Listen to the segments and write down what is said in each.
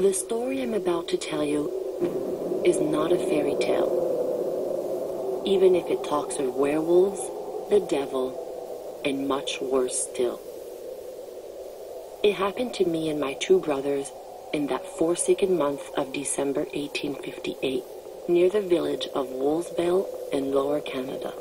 The story I'm about to tell you is not a fairy tale, even if it talks of werewolves, the devil, and much worse still. It happened to me and my two brothers in that forsaken month of December 1858, near the village of Wolfsville in Lower Canada.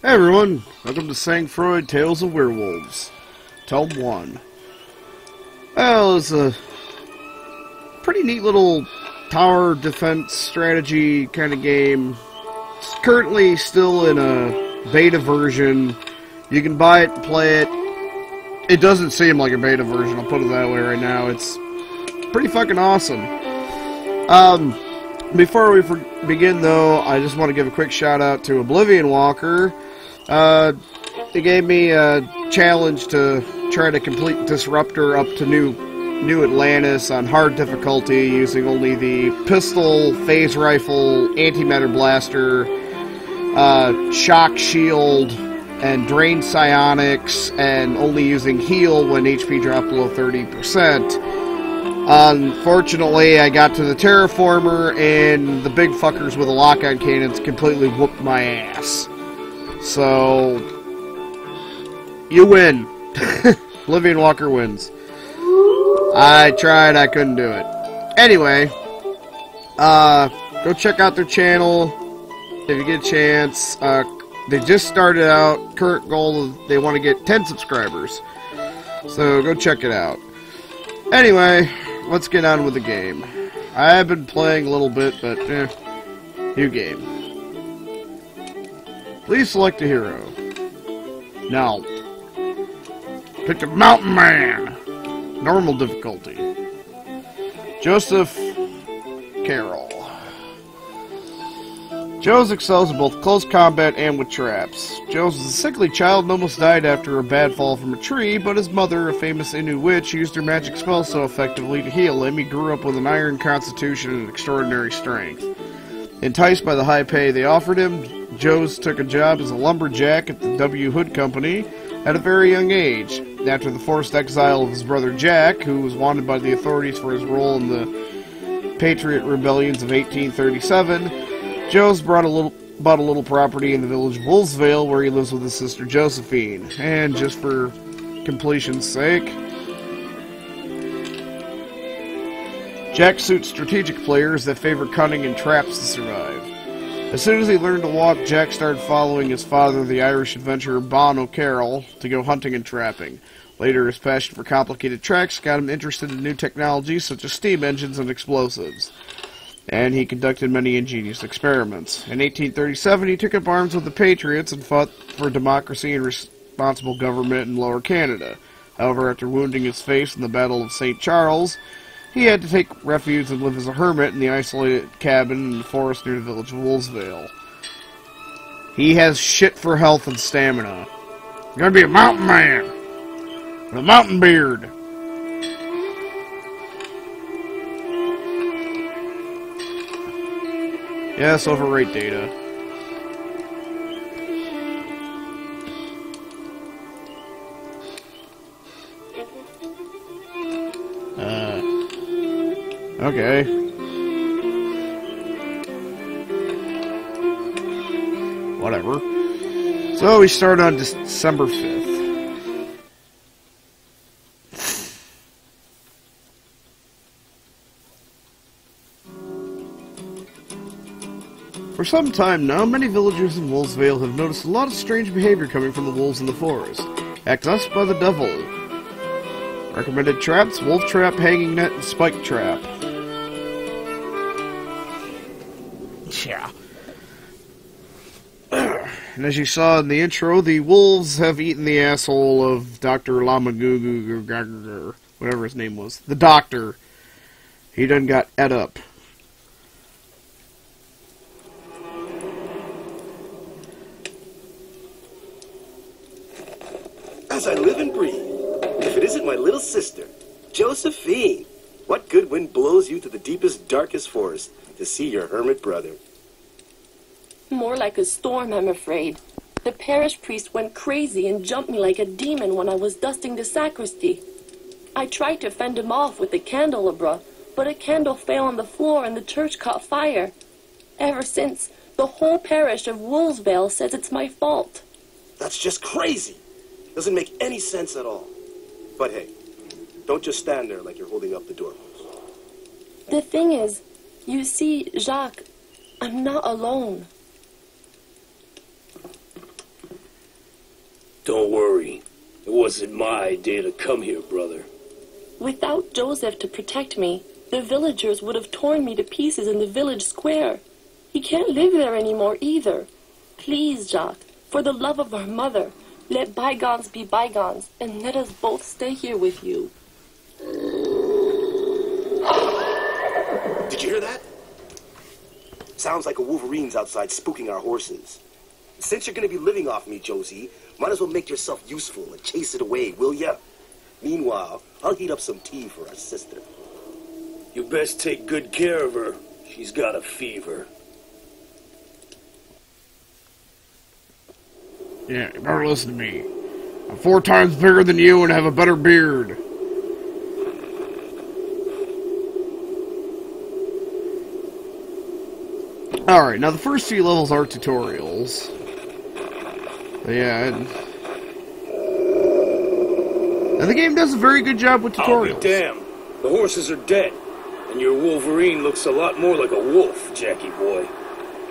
Hey everyone, welcome to Sang-Froid Tales of Werewolves, Tome 1. Well, it's a pretty neat little tower defense strategy kind of game. It's currently still in a beta version. You can buy it and play it. It doesn't seem like a beta version, I'll put it that way right now. It's pretty fucking awesome. Before we begin though, I just want to give a quick shout out to Oblivion Walker. They gave me a challenge to try to complete Disruptor up to New Atlantis on hard difficulty using only the pistol, phase rifle, antimatter blaster, shock shield, and drain psionics, and only using heal when HP dropped below 30%. Unfortunately, I got to the Terraformer, and the big fuckers with the lock-on cannons completely whooped my ass. So, you win. Oblivion Walker wins. I tried, I couldn't do it. Anyway, go check out their channel if you get a chance. They just started out, current goal, they want to get 10 subscribers. So, go check it out. Anyway, let's get on with the game. I have been playing a little bit, but, new game. Please select a hero. Now, pick the Mountain Man. Normal difficulty. Joseph Carroll. Joes excels in both close combat and with traps. Joes was a sickly child and almost died after a bad fall from a tree, but his mother, a famous Innu witch, used her magic spell so effectively to heal him, he grew up with an iron constitution and extraordinary strength. Enticed by the high pay they offered him, Joes took a job as a lumberjack at the W. Hood Company at a very young age. After the forced exile of his brother Jack, who was wanted by the authorities for his role in the Patriot Rebellions of 1837, Joes bought a little property in the village of Wolfsville, where he lives with his sister Josephine. And just for completion's sake, Jack suits strategic players that favor cunning and traps to survive. As soon as he learned to walk, Jack started following his father, the Irish adventurer Bon O'Carroll, to go hunting and trapping. Later, his passion for complicated tracks got him interested in new technologies such as steam engines and explosives, and he conducted many ingenious experiments. In 1837, he took up arms with the Patriots and fought for democracy and responsible government in Lower Canada. However, after wounding his face in the Battle of St. Charles, he had to take refuge and live as a hermit in the isolated cabin in the forest near the village of Wolfsville. He has shit for health and stamina. He's gonna be a mountain man with a mountain beard. Yes, overrate data. Okay. Whatever. So we start on December 5th. For some time now, many villagers in Wolvesvale have noticed a lot of strange behavior coming from the wolves in the forest. Accessed by the devil. Recommended traps: wolf trap, hanging net, and spike trap. Yeah. And as you saw in the intro, the wolves have eaten the asshole of Dr. Lamagugu, whatever his name was. The doctor. He done got ate up. As I live and breathe, if it isn't my little sister, Josephine, what good wind blows you to the deepest, darkest forest to see your hermit brother? More like a storm, I'm afraid. The parish priest went crazy and jumped me like a demon when I was dusting the sacristy. I tried to fend him off with the candelabra, but a candle fell on the floor and the church caught fire. Ever since, the whole parish of Wolvesvale says it's my fault. That's just crazy. Doesn't make any sense at all. But hey, don't just stand there like you're holding up the doorpost. The thing is, you see, Jacques, I'm not alone. Don't worry. It wasn't my idea to come here, brother. Without Joseph to protect me, the villagers would have torn me to pieces in the village square. He can't live there anymore either. Please, Jacques, for the love of our mother, let bygones be bygones, and let us both stay here with you. Did you hear that? Sounds like a wolverine's outside spooking our horses. Since you're gonna be living off me, Josie, might as well make yourself useful and chase it away, will ya? Meanwhile, I'll heat up some tea for our sister. You best take good care of her. She's got a fever. Yeah, you better listen to me. I'm 4 times bigger than you and have a better beard. Alright, now the first few levels are tutorials. Yeah, and the game does a very good job with tutorials. I'll be damned. The horses are dead, and your Wolverine looks a lot more like a wolf, Jackie boy.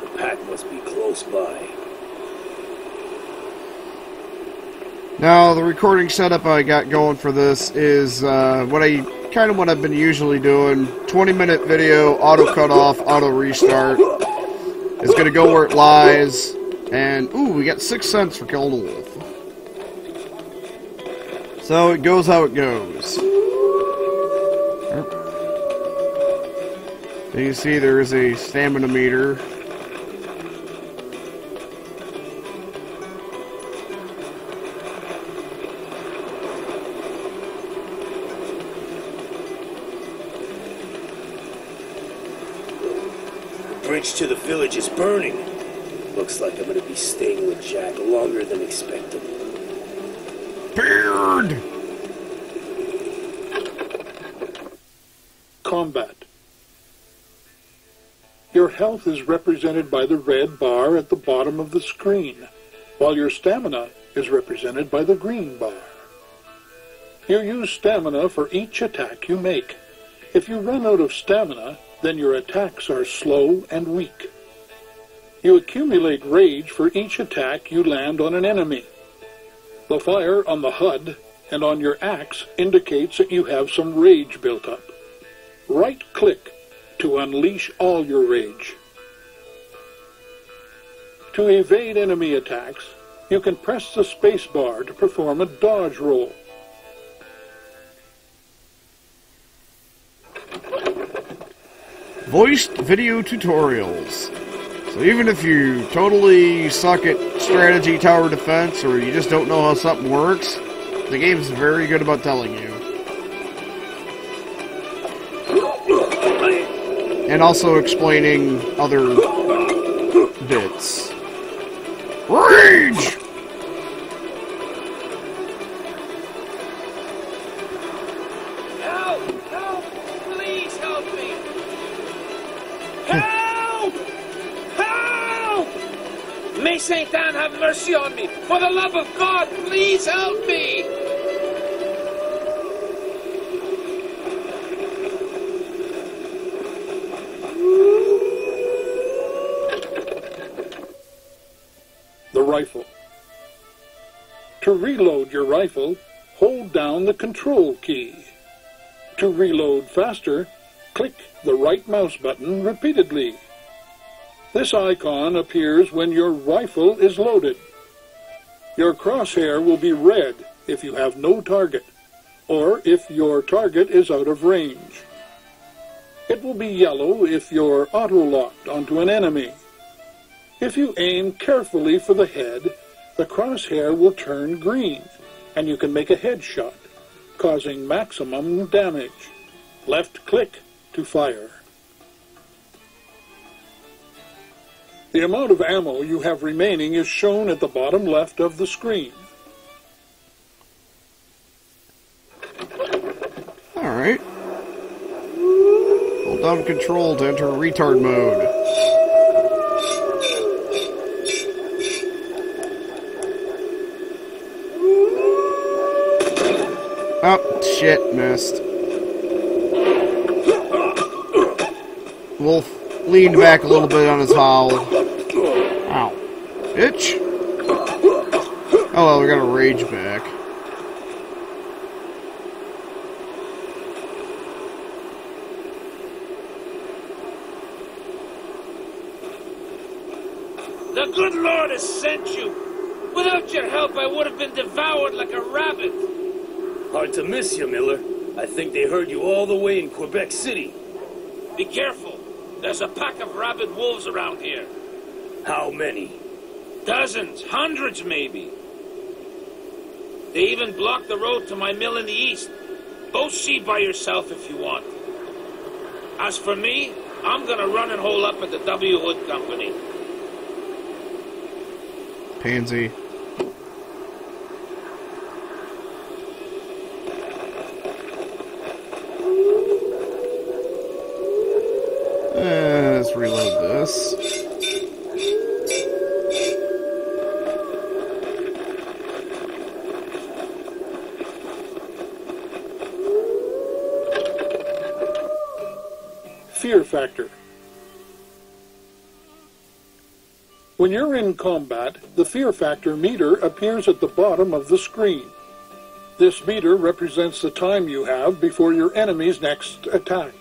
The pack must be close by. Now, the recording setup I got going for this is what I've been usually doing. 20-minute video, auto cut off, auto restart. It's gonna go where it lies. And, ooh, we got 6 cents for killing a wolf. So, it goes how it goes. So you see there is a stamina meter. The bridge to the village is burning. Looks like I'm gonna be staying with Jack longer than expected. Beard! Combat. Your health is represented by the red bar at the bottom of the screen, while your stamina is represented by the green bar. You use stamina for each attack you make. If you run out of stamina, then your attacks are slow and weak. You accumulate rage for each attack you land on an enemy. The fire on the HUD and on your axe indicates that you have some rage built up. Right-click to unleash all your rage. To evade enemy attacks, you can press the space bar to perform a dodge roll. Voiced video tutorials. So even if you totally suck at strategy tower defense, or you just don't know how something works, the game's very good about telling you. And also explaining other bits. Rage! Help! Help! Please help me! Help! Help! May Saint Anne have mercy on me! For the love of God, please help me! The rifle. To reload your rifle, hold down the control key. To reload faster, click the right mouse button repeatedly. This icon appears when your rifle is loaded. Your crosshair will be red if you have no target, or if your target is out of range. It will be yellow if you're auto-locked onto an enemy. If you aim carefully for the head, the crosshair will turn green, and you can make a headshot, causing maximum damage. Left click to fire. The amount of ammo you have remaining is shown at the bottom left of the screen. Alright. Hold down control to enter retard mode. Oh, shit, missed. Wolf leaned back a little bit on his howl. Ow. Bitch. Oh well, we got a rage back. The good Lord has sent you. Without your help, I would have been devoured like a rabbit. Hard to miss you, Miller. I think they heard you all the way in Quebec City. Be careful. There's a pack of rabid wolves around here. How many? Dozens, hundreds maybe. They even blocked the road to my mill in the east. Go see by yourself if you want. As for me, I'm gonna run and hole up at the W. Hood Company. Pansy. Let's reload this. Fear factor. When you're in combat, the fear factor meter appears at the bottom of the screen. This meter represents the time you have before your enemy's next attack.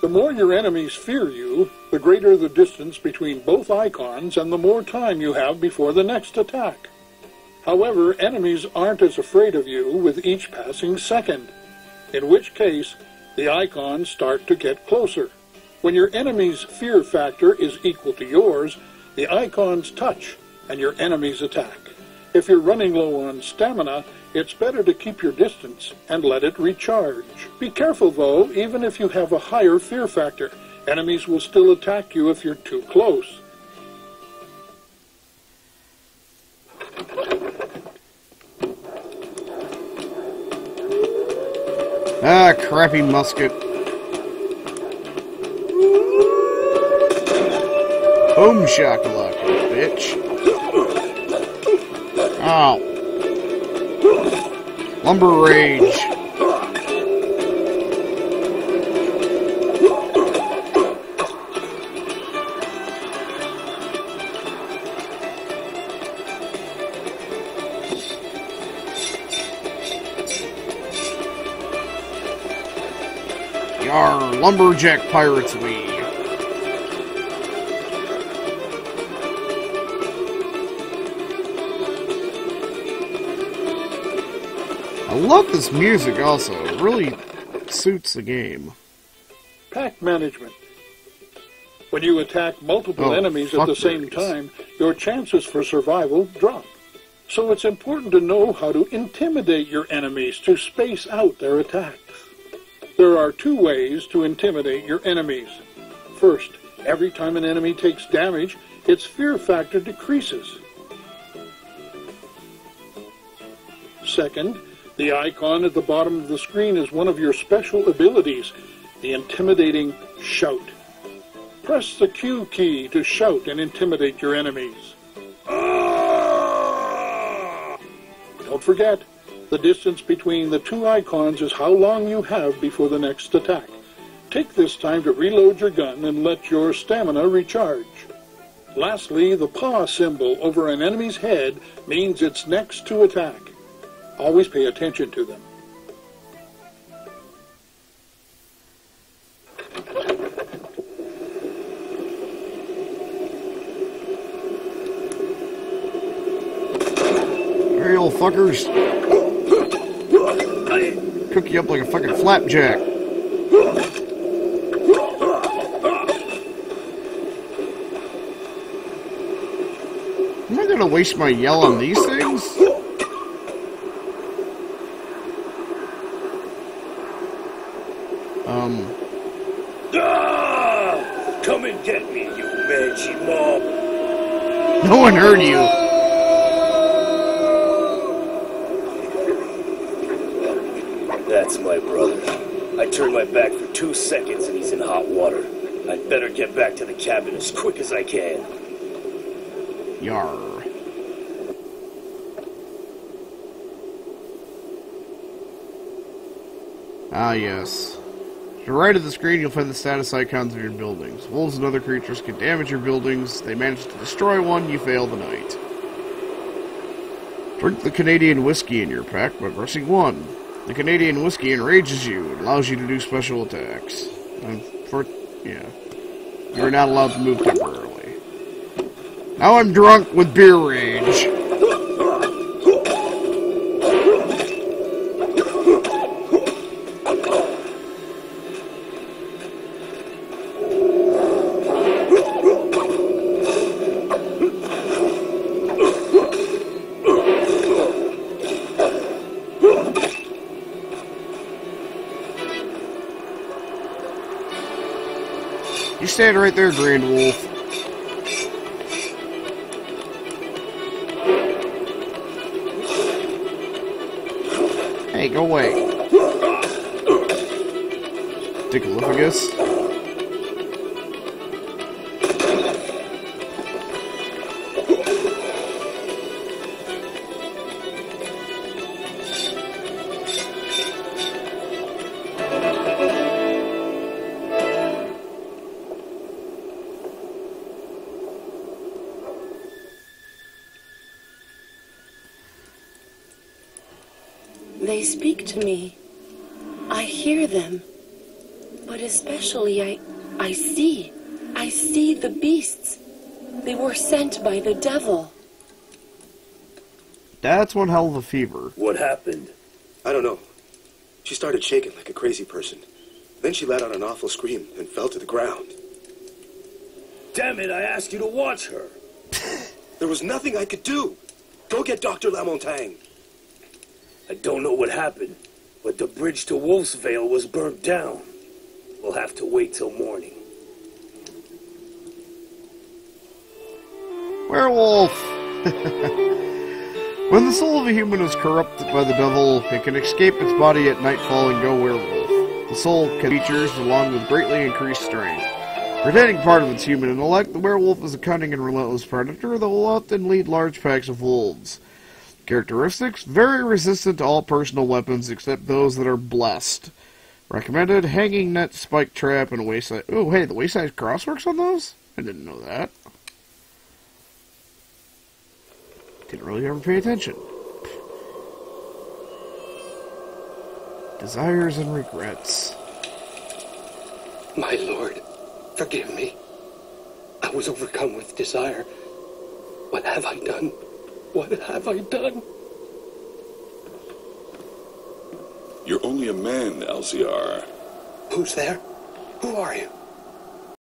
The more your enemies fear you, the greater the distance between both icons and the more time you have before the next attack. However, enemies aren't as afraid of you with each passing second, in which case the icons start to get closer. When your enemy's fear factor is equal to yours, the icons touch and your enemies attack. If you're running low on stamina, it's better to keep your distance and let it recharge. Be careful though, even if you have a higher fear factor, enemies will still attack you if you're too close. Ah, crappy musket. Boom shakalaka, bitch. Ow. Lumber rage. Yar, lumberjack pirates we. I love this music also. It really suits the game. Pack management. When you attack multiple enemies at the same time, your chances for survival drop. So it's important to know how to intimidate your enemies to space out their attacks. There are 2 ways to intimidate your enemies. First, every time an enemy takes damage, its fear factor decreases. Second, the icon at the bottom of the screen is one of your special abilities, the intimidating shout. Press the Q key to shout and intimidate your enemies. Don't forget, the distance between the 2 icons is how long you have before the next attack. Take this time to reload your gun and let your stamina recharge. Lastly, the paw symbol over an enemy's head means it's next to attack. Always pay attention to them. Hey, old fuckers. Cook you up like a fucking flapjack. Am I gonna waste my yell on these things? Come and get me, you mangy mob! No one heard you. That's my brother. I turned my back for 2 seconds and he's in hot water. I'd better get back to the cabin as quick as I can. Yarr. Ah, yes. To the right of the screen, you'll find the status icons of your buildings. Wolves and other creatures can damage your buildings. They manage to destroy one, you fail the night. Drink the Canadian whiskey in your pack by pressing 1. The Canadian whiskey enrages you and allows you to do special attacks. You're not allowed to move temporarily. Now I'm drunk with beer rage. You stand right there, Grand Wolf. Hey, go away. Dickolifagus. They speak to me. I hear them. But especially I see. I see the beasts. They were sent by the devil. That's one hell of a fever. What happened? I don't know. She started shaking like a crazy person. Then she let out an awful scream and fell to the ground. Damn it, I asked you to watch her. There was nothing I could do. Go get Dr. Lamontagne. I don't know what happened, but the bridge to Wolf's Vale was burnt down. We'll have to wait till morning. Werewolf! When the soul of a human is corrupted by the devil, it can escape its body at nightfall and go werewolf. The soul can features along with greatly increased strength. Retaining part of its human intellect, the werewolf is a cunning and relentless predator that will often lead large packs of wolves. Characteristics: very resistant to all personal weapons except those that are blessed. Recommended: hanging net, spike trap, and a wayside. Oh, hey, the wayside cross works on those? I didn't know that. Didn't really ever pay attention. Desires and regrets. My lord, forgive me. I was overcome with desire. What have I done? What have I done? You're only a man, LCR. Who's there? Who are you?